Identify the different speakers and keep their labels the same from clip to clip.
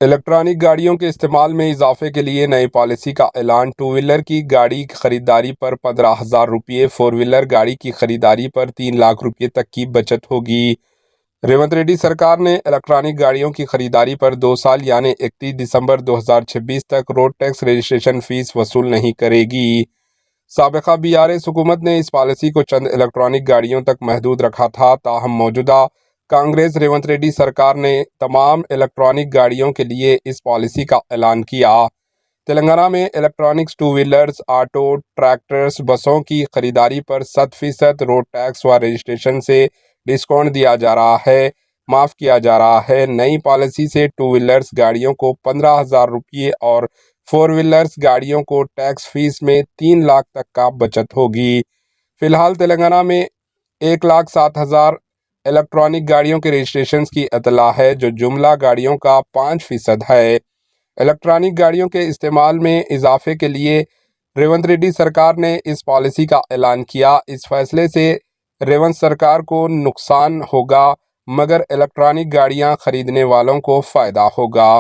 Speaker 1: Electronic گاڑیوں کے استعمال میں اضافے کے لیے نئی پالیسی کا اعلان۔ ٹو ویلر کی گاڑی خریداری پر 15,000 روپے، فور ویلر گاڑی کی خریداری پر 3 لاکھ روپے تک کی بچت ہوگی۔ ریونت ریڈی سرکار نے الیکٹرانک گاڑیوں کی خریداری پر 2 سال یعنی 31 دسمبر 2026 تک روڈ ٹیکس رجسٹریشن فیس وصول نہیں کرے گی۔ سابقہ BRS حکومت نے اس پالیسی کو چند الیکٹرانک گاڑیوں تک محدود رکھا تھا، تاہم موجودہ کانگریس ریونت ریڈی سرکار نے تمام الیکٹرانک گاڑیوں کے لیے اس پالیسی کا اعلان کیا۔ تلنگانہ میں electronics two wheelers, auto, tractors, بسوں کی خریداری پر 100% روڈ ٹیکس و رجسٹریشن سے ڈسکاؤنٹ دیا جا رہا ہے، معاف کیا جا رہا ہے۔ نئی پالیسی سے ٹو ویلرز گاڑیوں کو 15,000 روپے اور فور ویلرز گاڑیوں کو ٹیکس فیس میں 3 لاکھ تک کا بچت ہوگی۔ فی الحال تلنگانہ میں 1,07,000 الیکٹرانک گاڑیوں کے رجسٹریشن کی اطلاع ہے، جو جملہ گاڑیوں کا 5% ہے۔ الیکٹرانک گاڑیوں کے استعمال میں اضافے کے لیے ریونت ریڈی سرکار نے اس پالیسی کا اعلان کیا۔ اس فیصلے سے ریونت سرکار کو نقصان ہوگا، مگر الیکٹرانک گاڑیاں خریدنے والوں کو فائدہ ہوگا۔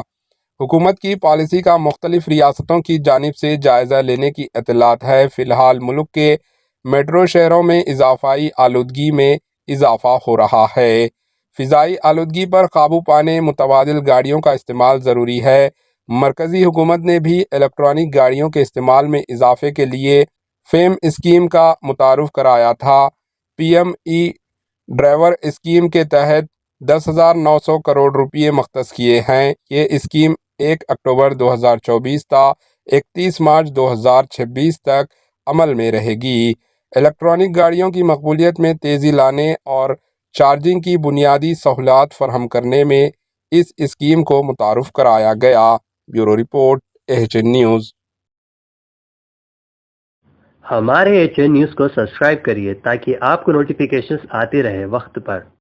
Speaker 1: حکومت کی پالیسی کا مختلف ریاستوں کی جانب سے جائزہ لینے کی اطلاعات ہے۔ فی الحال ملک کے میٹرو شہروں میں اضافائی آلودگی میں اضافہ ہو رہا ہے۔ فضائی آلودگی پر قابو پانے متبادل گاڑیوں کا استعمال ضروری ہے۔ مرکزی حکومت نے بھی الیکٹرانک گاڑیوں کے استعمال میں اضافے کے لیے فیم اسکیم کا متعارف کرایا تھا۔ PM-e ڈرائیور اسکیم کے تحت 10,900 کروڑ روپے مختص کیے ہیں۔ یہ اسکیم 1 اکتوبر 2024 تا 31 مارچ 2026 تک عمل میں رہے گی۔ الیکٹرانک گاڑیوں کی مقبولیت میں تیزی لانے اور چارجنگ کی بنیادی سہولات فراہم کرنے میں اس اسکیم کو متعارف کرایا گیا۔ Bureau report, AHN news.
Speaker 2: ہمارے AHN نیوز کو سبسکرائب کریے تاکہ آپ کو نوٹیفیکیشنز آتے رہے وقت پر۔